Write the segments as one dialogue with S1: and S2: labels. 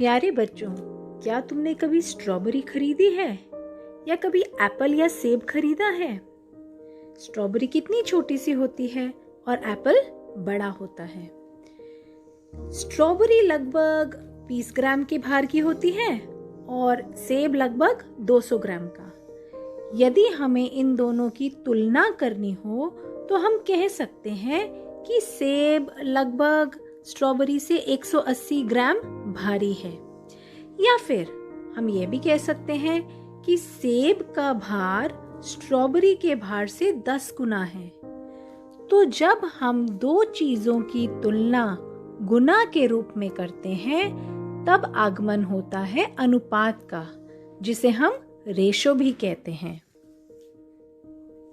S1: प्यारे बच्चों, क्या तुमने कभी स्ट्रॉबेरी खरीदी है या कभी एप्पल या सेब खरीदा है? स्ट्रॉबेरी कितनी छोटी सी होती है और एप्पल बड़ा होता है। स्ट्रॉबेरी लगभग 20 ग्राम के भार की होती है और सेब लगभग 200 ग्राम का। यदि हमें इन दोनों की तुलना करनी हो तो हम कह सकते हैं कि सेब लगभग स्ट्रॉबेरी से 180 ग्राम भारी है, या फिर हम ये भी कह सकते हैं कि सेब का भार स्ट्रॉबेरी के भार से 10 गुना है। तो जब हम दो चीजों की तुलना गुना के रूप में करते हैं तब आगमन होता है अनुपात का, जिसे हम रेशो भी कहते हैं।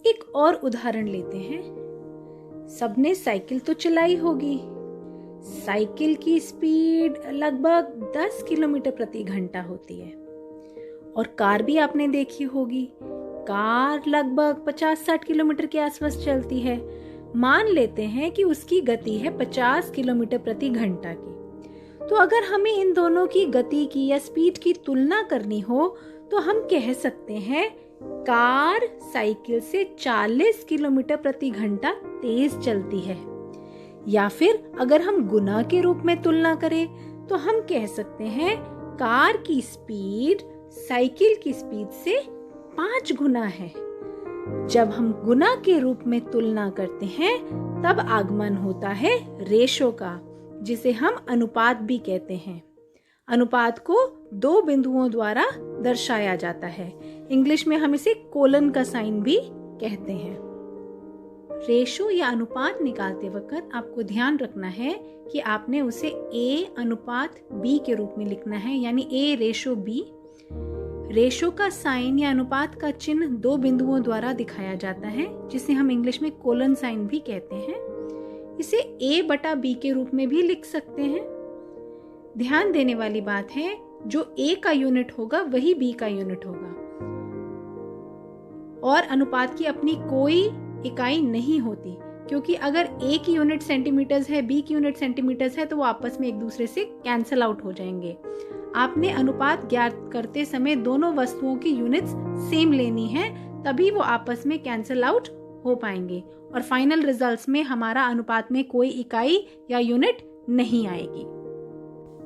S1: एक और उदाहरण लेते हैं। सबने साइकिल तो चलाई होगी। साइकिल की स्पीड लगभग 10 किलोमीटर प्रति घंटा होती है और कार भी आपने देखी होगी। कार लगभग 50-60 किलोमीटर के आसपास चलती है। मान लेते हैं कि उसकी गति है 50 किलोमीटर प्रति घंटा की। तो अगर हमें इन दोनों की गति की या स्पीड की तुलना करनी हो तो हम कह सकते हैं कार साइकिल से 40 किलोमीटर प्रति घंटा तेज चलती है। या फिर अगर हम गुना के रूप में तुलना करें तो हम कह सकते हैं कार की स्पीड साइकिल की स्पीड से 5 गुना है। जब हम गुना के रूप में तुलना करते हैं तब आगमन होता है रेशो का, जिसे हम अनुपात भी कहते हैं। अनुपात को 2 बिंदुओं द्वारा दर्शाया जाता है। इंग्लिश में हम इसे कोलन का साइन भी कहते हैं। रेशो या अनुपात निकालते वक्त आपको ध्यान रखना है कि आपने उसे A अनुपात B के रूप में लिखना है, यानी A रेशो B। रेशो का साइन या अनुपात का चिन्ह 2 बिंदुओं द्वारा दिखाया जाता है, जिसे हम इंग्लिश में कोलन साइन भी कहते हैं। इसे A बटा B के रूप में भी लिख सकते हैं। ध्यान देने वाली बात है, जो A का यूनिट होगा वही B का यूनिट होगा और अनुपात की अपनी कोई इकाई नहीं होती, क्योंकि अगर A की यूनिट सेंटीमीटर्स है, B की यूनिट सेंटीमीटर्स है तो वो आपस में एक दूसरे से कैंसल आउट हो जाएंगे। आपने अनुपात ज्ञात करते समय दोनों वस्तुओं की यूनिट्स सेम लेनी है, तभी वो आपस में कैंसल आउट हो पाएंगे और फाइनल रिजल्ट्स में हमारा अनुपात में कोई इकाई या यूनिट नहीं आएगी।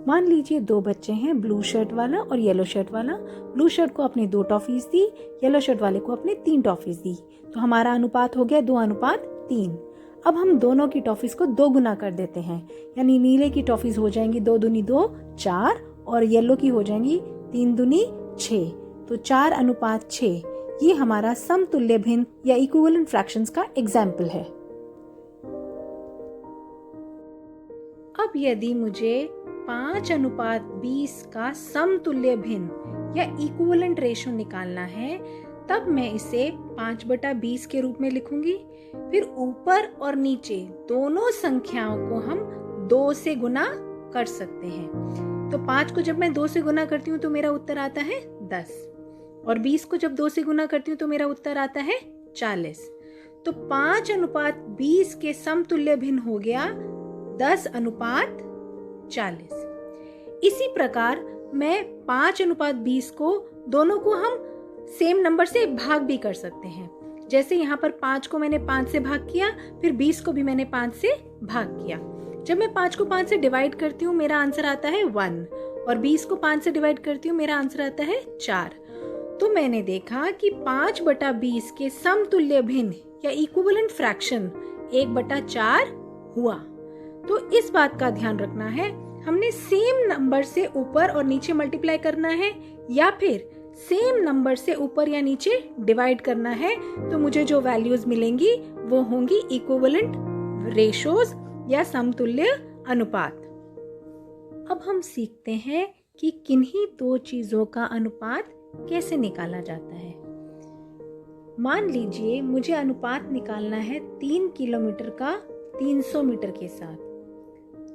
S1: मान लीजिए 2 बच्चे हैं, ब्लू शर्ट वाला और येलो शर्ट वाला। ब्लू शर्ट को अपने 2 टॉफीज दी, येलो शर्ट वाले को अपने 3 टॉफीज दी। तो हमारा अनुपात हो गया 2:3। अब हम दोनों की टॉफीज को 2 गुना कर देते हैं, यानी नीले की टॉफीज हो जाएंगी 2 दूनी 2 4 और येलो की हो जाएंगी 3 दूनी 6। तो 4:6 ये हमारा समतुल्य भिन्न या इक्विवेलेंट फ्रैक्शंस का एग्जाम्पल है। अब यदि मुझे 5:20 का समतुल्य भिन्न या इक्विवेलेंट रेशो निकालना है तब मैं इसे 5/20 के रूप में लिखूंगी। फिर ऊपर और नीचे दोनों संख्याओं को हम 2 से गुना कर सकते हैं। तो 5 को जब मैं 2 से गुना करती हूँ तो मेरा उत्तर आता है 10 और 20 को जब 2 से गुना करती हूँ तो मेरा उत्तर आता है 40। तो 5:20 के समतुल्य भिन्न हो गया 10:40। इसी प्रकार मैं 5:20 को दोनों को हम सेम नंबर से भाग भी कर सकते हैं। जैसे यहाँ पर 5 को मैंने 5 से भाग किया, फिर 20 को भी मैंने 5 से भाग किया। जब मैं 5 को 5 से डिवाइड करती हूँ मेरा आंसर आता है 1 और 20 को 5 से डिवाइड करती हूँ मेरा आंसर आता है 4। तो मैंने देखा कि 5/20 के समतुल्य भिन्न या इक्विवेलेंट फ्रैक्शन 1/4 हुआ। तो इस बात का ध्यान रखना है, हमने सेम नंबर से ऊपर और नीचे मल्टीप्लाई करना है या फिर सेम नंबर से ऊपर या नीचे डिवाइड करना है, तो मुझे जो वैल्यूज मिलेंगी वो होंगी इक्विवेलेंट रेशोज या समतुल्य अनुपात। अब हम सीखते हैं कि किन्हीं 2 चीजों का अनुपात कैसे निकाला जाता है। मान लीजिए मुझे अनुपात निकालना है 3 किलोमीटर का 300 मीटर के साथ।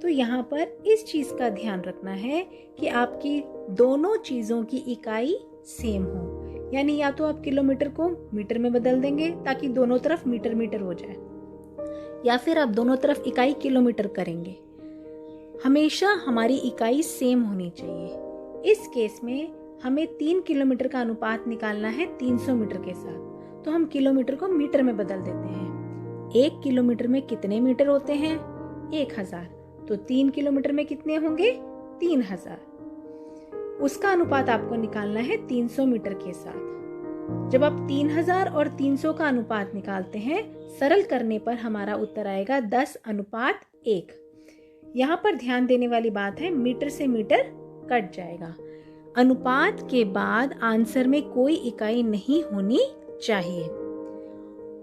S1: तो यहाँ पर इस चीज का ध्यान रखना है कि आपकी दोनों चीजों की इकाई सेम हो, यानी या तो आप किलोमीटर को मीटर में बदल देंगे ताकि दोनों तरफ मीटर मीटर हो जाए, या फिर आप दोनों तरफ इकाई किलोमीटर करेंगे। हमेशा हमारी इकाई सेम होनी चाहिए। इस केस में हमें 3 किलोमीटर का अनुपात निकालना है 300 मीटर के साथ, तो हम किलोमीटर को मीटर में बदल देते हैं। 1 किलोमीटर में कितने मीटर होते हैं? 1000। तो 3 किलोमीटर में कितने होंगे? 3000। उसका अनुपात आपको निकालना है 300 मीटर के साथ। जब आप 3000 और 300 का अनुपात निकालते हैं, सरल करने पर हमारा उत्तर आएगा 10:1। यहाँ पर ध्यान देने वाली बात है, मीटर से मीटर कट जाएगा। अनुपात के बाद आंसर में कोई इकाई नहीं होनी चाहिए।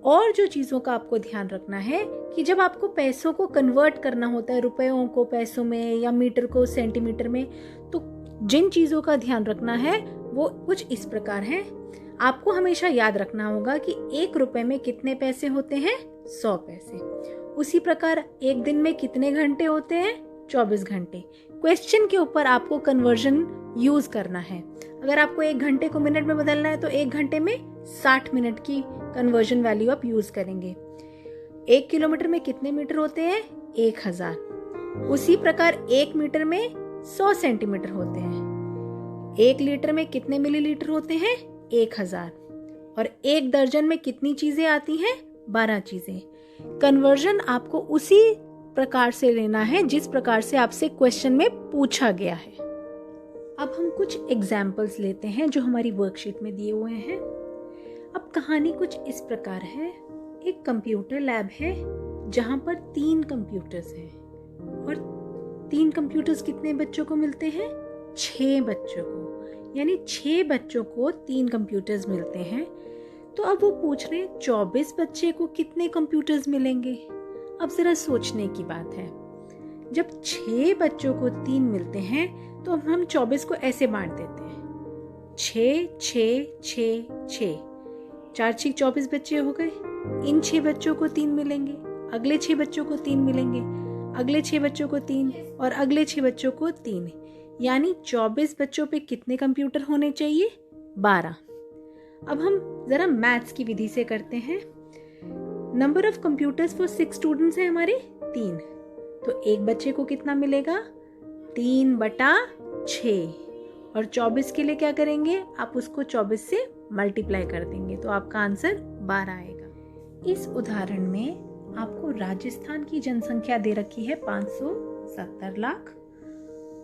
S1: और जो चीजों का आपको ध्यान रखना है कि जब आपको पैसों को कन्वर्ट करना होता है, रुपयों को पैसों में या मीटर को सेंटीमीटर में, तो जिन चीजों का ध्यान रखना है वो कुछ इस प्रकार है। आपको हमेशा याद रखना होगा कि 1 रुपए में कितने पैसे होते हैं? 100 पैसे। उसी प्रकार एक दिन में कितने घंटे होते हैं? 24 घंटे। क्वेश्चन के ऊपर आपको कन्वर्जन यूज करना है। अगर आपको 1 घंटे को मिनट में बदलना है तो 1 घंटे में 60 मिनट की कन्वर्जन वैल्यू आप यूज करेंगे। 1 किलोमीटर में कितने मीटर होते हैं? 1000। उसी प्रकार 1 मीटर में 100 सेंटीमीटर होते हैं। 1 लीटर में कितने मिलीलीटर होते हैं? 1000। और 1 दर्जन में कितनी चीजें आती हैं? 12 चीजें। कन्वर्जन आपको उसी प्रकार से लेना है जिस प्रकार से आपसे क्वेश्चन में पूछा गया है। अब हम कुछ एग्जाम्पल्स लेते हैं जो हमारी वर्कशीट में दिए हुए हैं। अब कहानी कुछ इस प्रकार है। एक कंप्यूटर लैब है जहां पर 3 कंप्यूटर्स हैं और 3 कंप्यूटर्स कितने बच्चों को मिलते हैं? 6 बच्चों को, यानी 6 बच्चों को 3 कंप्यूटर्स मिलते हैं। तो अब वो पूछ रहे हैं 24 बच्चे को कितने कंप्यूटर्स मिलेंगे। अब जरा सोचने की बात है, जब 6 बच्चों को 3 मिलते हैं तो हम 24 को ऐसे बांट देते हैं, 6 6 6 6, 4 6 24 बच्चे हो गए। इन 6 बच्चों को 3 मिलेंगे, अगले 6 बच्चों को 3 मिलेंगे, अगले 6 बच्चों को 3 और अगले 6 बच्चों को 3, यानी 24 बच्चों पे कितने कंप्यूटर होने चाहिए? 12। अब हम जरा मैथ्स की विधि से करते हैं। Number of computers for 6 students है हमारे 3, तो एक बच्चे को कितना मिलेगा? 3/6। और 24 के लिए क्या करेंगे? आप उसको 24 से मल्टीप्लाई कर देंगे तो आपका आंसर 12 आएगा। इस उदाहरण में आपको राजस्थान की जनसंख्या दे रखी है 570 लाख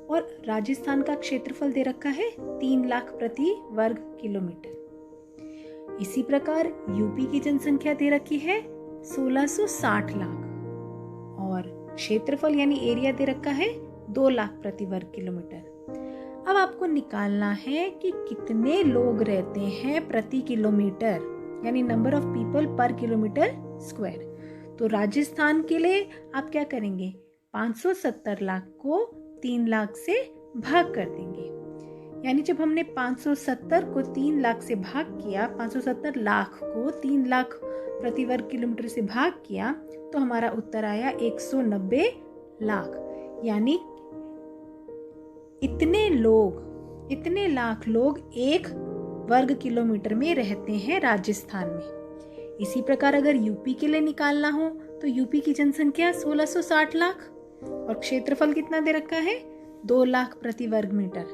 S1: और राजस्थान का क्षेत्रफल दे रखा है 3 लाख प्रति वर्ग किलोमीटर। इसी प्रकार यूपी की जनसंख्या दे रखी है 1660 लाख और क्षेत्रफल यानी एरिया दे रखा है 2 लाख प्रति वर्ग किलोमीटर। अब आपको निकालना है कि कितने लोग रहते हैं प्रति किलोमीटर, यानी नंबर ऑफ पीपल पर किलोमीटर स्क्वायर। तो राजस्थान के लिए आप क्या करेंगे? 570 लाख को 3 लाख से भाग कर देंगे, यानी जब हमने 570 को 3 लाख से भाग किया, 570 लाख को 3 लाख प्रति वर्ग किलोमीटर से भाग किया, तो हमारा उत्तर आया 190 लाख। यानी इतने लाख लोग 1 वर्ग किलोमीटर में रहते हैं राजस्थान में। इसी प्रकार अगर यूपी के लिए निकालना हो तो यूपी की जनसंख्या 1660 लाख और क्षेत्रफल कितना दे रखा है? 2 लाख प्रति वर्ग मीटर।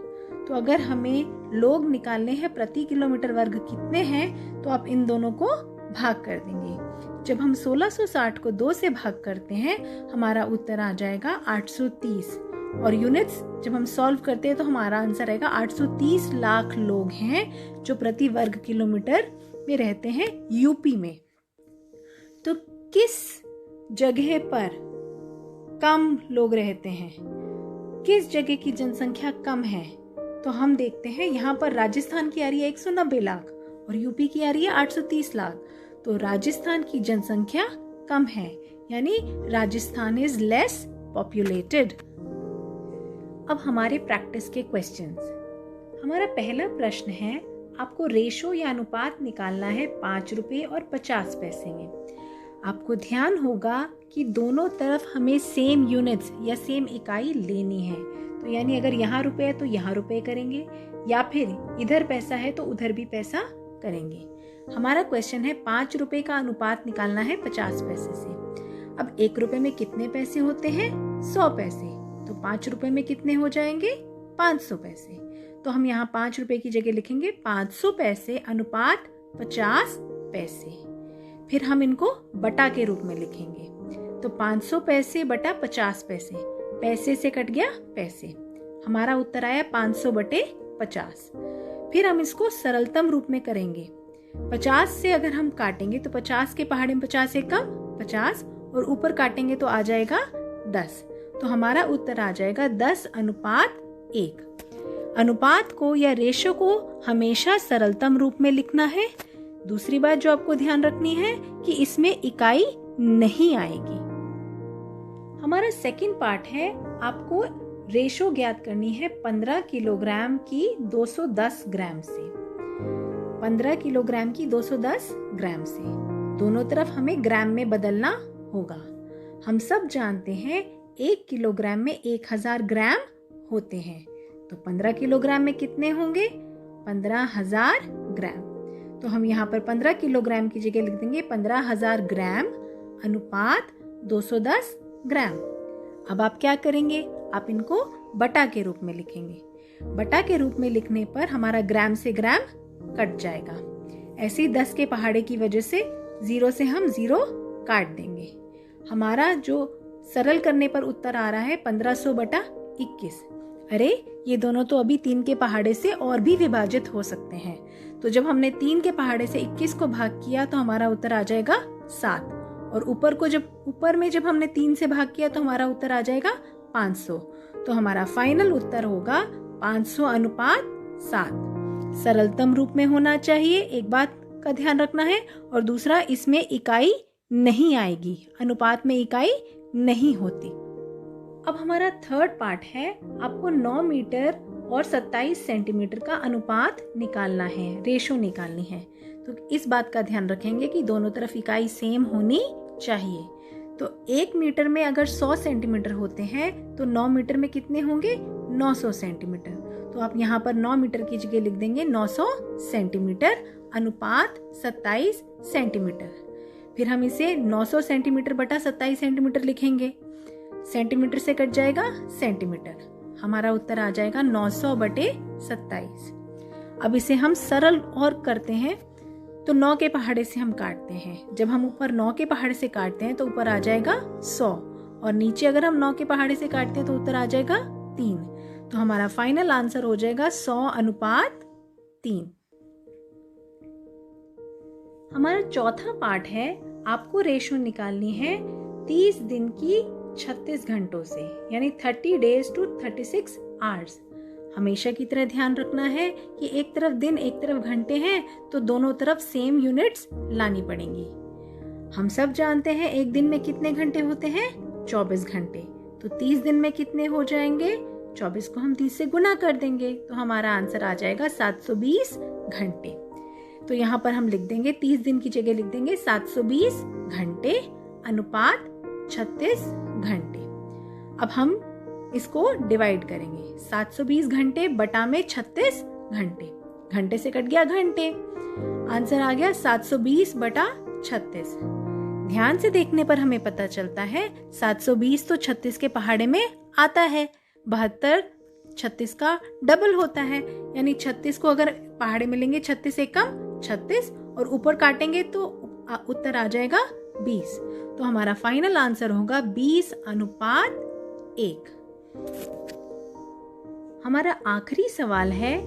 S1: तो अगर हमें लोग निकालने हैं प्रति किलोमीटर वर्ग कितने हैं, तो आप इन दोनों को भाग कर देंगे। जब हम 1660 को 2 से भाग करते हैं, हमारा उत्तर आ जाएगा 830। और यूनिट्स जब हम सॉल्व करते हैं तो हमारा आंसर आएगा 830 लाख लोग हैं जो प्रति वर्ग किलोमीटर में रहते हैं यूपी में। तो किस जगह पर कम लोग रहते हैं, किस जगह की जनसंख्या कम है? तो हम देखते हैं यहाँ पर राजस्थान की आ रही है 190 लाख और यूपी की आ रही है 830 लाख। तो राजस्थान की जनसंख्या कम है, यानी राजस्थान इज लेस पॉपुलेटेड। अब हमारे प्रैक्टिस के क्वेश्चंस। हमारा पहला प्रश्न है, आपको रेशो या अनुपात निकालना है 5 रुपए और 50 पैसे में। आपको ध्यान होगा कि दोनों तरफ हमें सेम यूनिट्स या सेम इकाई लेनी है। तो यानी अगर यहाँ रुपए है तो यहाँ रुपए करेंगे, या फिर इधर पैसा है तो उधर भी पैसा करेंगे। हमारा क्वेश्चन है 5 रुपए का अनुपात निकालना है 50 पैसे से। अब 1 रुपए में कितने पैसे होते हैं? 100 पैसे। तो 5 रुपए में कितने हो जाएंगे? 500 पैसे। तो हम यहाँ 5 रुपए की जगह लिखेंगे 500 पैसे अनुपात 50 पैसे। फिर हम इनको बटा के रूप में लिखेंगे। तो 500 पैसे बटा 50 पैसे, पैसे से कट गया पैसे, हमारा उत्तर आया 500 बटे 50। फिर हम इसको सरलतम रूप में करेंगे। 50 से अगर हम काटेंगे तो 50 के पहाड़े में 50 से कम 50, और ऊपर काटेंगे तो आ जाएगा 10। तो हमारा उत्तर आ जाएगा 10 अनुपात 1। अनुपात को या रेशो को हमेशा सरलतम रूप में लिखना है। दूसरी बात जो आपको ध्यान रखनी है कि इसमें इकाई नहीं आएगी। हमारा सेकंड पार्ट है, आपको रेशो ज्ञात करनी है 15 किलोग्राम की 210 ग्राम से। 15 किलोग्राम की 210 ग्राम से दोनों तरफ हमें ग्राम में बदलना होगा। हम सब जानते हैं 1 किलोग्राम में 1000 ग्राम होते हैं। तो 15 किलोग्राम में कितने होंगे? 15,000 ग्राम। तो हम यहाँ पर 15 किलोग्राम की जगह लिख देंगे 15,000 ग्राम अनुपात 210 ग्राम। अब आप क्या करेंगे? आप इनको बटा के रूप में लिखेंगे। बटा के रूप में लिखने पर हमारा ग्राम से ग्राम कट जाएगा। ऐसे ही 10 के पहाड़े की वजह से 0 से हम 0 काट देंगे। हमारा जो सरल करने पर उत्तर आ रहा है 1500 बटा 21। अरे ये दोनों तो अभी 3 के पहाड़े से और भी विभाजित हो सकते हैं। तो जब हमने 3 के पहाड़े से 21 को भाग किया तो हमारा उत्तर आ जाएगा 7, और ऊपर में जब हमने 3 से भाग किया तो हमारा उत्तर आ जाएगा 500। तो हमारा फाइनल उत्तर होगा 500 अनुपात 7। सरलतम रूप में होना चाहिए, एक बात का ध्यान रखना है। और दूसरा, इसमें इकाई नहीं आएगी, अनुपात में इकाई नहीं होती। अब हमारा थर्ड पार्ट है, आपको 9 मीटर और 27 सेंटीमीटर का अनुपात निकालना है, रेशो निकालनी है। तो इस बात का ध्यान रखेंगे कि दोनों तरफ इकाई सेम होनी चाहिए। तो 1 मीटर में अगर 100 सेंटीमीटर होते हैं तो 9 मीटर में कितने होंगे? 900 सेंटीमीटर। तो आप यहाँ पर 9 मीटर की जगह लिख देंगे 900 सेंटीमीटर अनुपात 27 सेंटीमीटर। फिर हम इसे 900 सेंटीमीटर बटा 27 सेंटीमीटर लिखेंगे। सेंटीमीटर से कट जाएगा सेंटीमीटर, हमारा उत्तर आ जाएगा 900 बटे 27। अब इसे हम सरल और करते हैं। तो 9 के पहाड़े से हम काटते हैं। जब हम ऊपर 9 के पहाड़े से काटते हैं तो ऊपर आ जाएगा 100, और नीचे अगर हम 9 के पहाड़े से काटते हैं तो उत्तर आ जाएगा 3। तो हमारा फाइनल आंसर हो जाएगा 100 अनुपात 3। हमारा चौथा पार्ट है, आपको रेशो निकालनी है 30 दिन की 36 घंटों से, यानी 30 days to 36 hours। हमेशा की तरह ध्यान रखना है कि एक तरफ दिन एक तरफ घंटे हैं तो दोनों तरफ सेम यूनिट्स लानी पड़ेंगी। हम सब जानते हैं एक दिन में कितने घंटे होते हैं? 24 घंटे। तो 30 दिन में कितने हो जाएंगे? 24 को हम 30 से गुना कर देंगे तो हमारा आंसर आ जाएगा 720 घंटे। तो यहाँ पर हम लिख देंगे 30 दिन की जगह लिख देंगे 720 घंटे अनुपात 36 घंटे। अब हम इसको डिवाइड करेंगे। 720 घंटे बटा में 36 घंटे, घंटे से कट गया घंटे, आंसर आ गया 720 बटा 36। ध्यान से देखने पर हमें पता चलता है 720 तो 36 के पहाड़े में आता है, 72 36 का डबल होता है, यानी 36 को अगर पहाड़े में लेंगे 36 से कम 36 और ऊपर काटेंगे तो उत्तर आ जाएगा 20। तो हमारा फाइनल आंसर होगा 20 अनुपात 1। हमारा आखिरी सवाल है,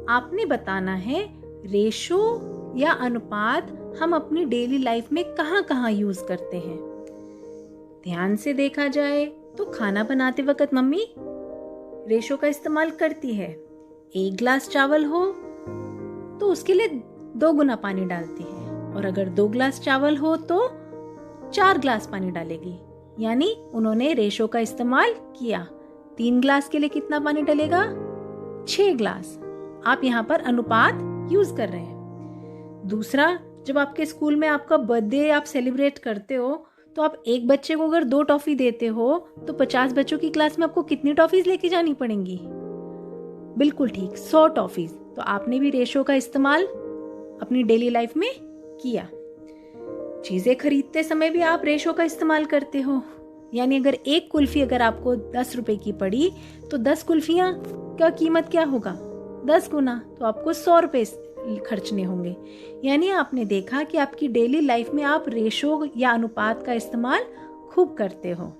S1: आपने बताना है रेशो या अनुपात हम अपनी डेली लाइफ में कहाँ कहाँ यूज करते हैं। ध्यान से देखा जाए तो खाना बनाते वक्त मम्मी रेशो का इस्तेमाल करती है। 1 गिलास चावल हो तो उसके लिए 2 गुना पानी डालती है, और अगर 2 गिलास चावल हो तो 4 गिलास पानी डालेगी, यानी उन्होंने रेशो का इस्तेमाल किया। 3 गिलास के लिए कितना पानी डलेगा? 6 गिलास। आप यहाँ पर अनुपात यूज कर रहे हैं। दूसरा, जब आपके स्कूल में आपका बर्थडे आप सेलिब्रेट करते हो तो आप एक बच्चे को अगर 2 टॉफी देते हो तो 50 बच्चों की क्लास में आपको कितनी टॉफीज लेके जानी पड़ेंगी? बिल्कुल ठीक, 100 टॉफीज। तो आपने भी रेशो का इस्तेमाल अपनी डेली लाइफ में किया। चीजें खरीदते समय भी आप रेशो का इस्तेमाल करते हो। यानी अगर एक कुल्फी अगर आपको 10 रुपए की पड़ी तो 10 कुल्फियाँ का कीमत क्या होगा? 10 गुना, तो आपको 100 रुपए खर्चने होंगे। यानी आपने देखा कि आपकी डेली लाइफ में आप रेशो या अनुपात का इस्तेमाल खूब करते हो।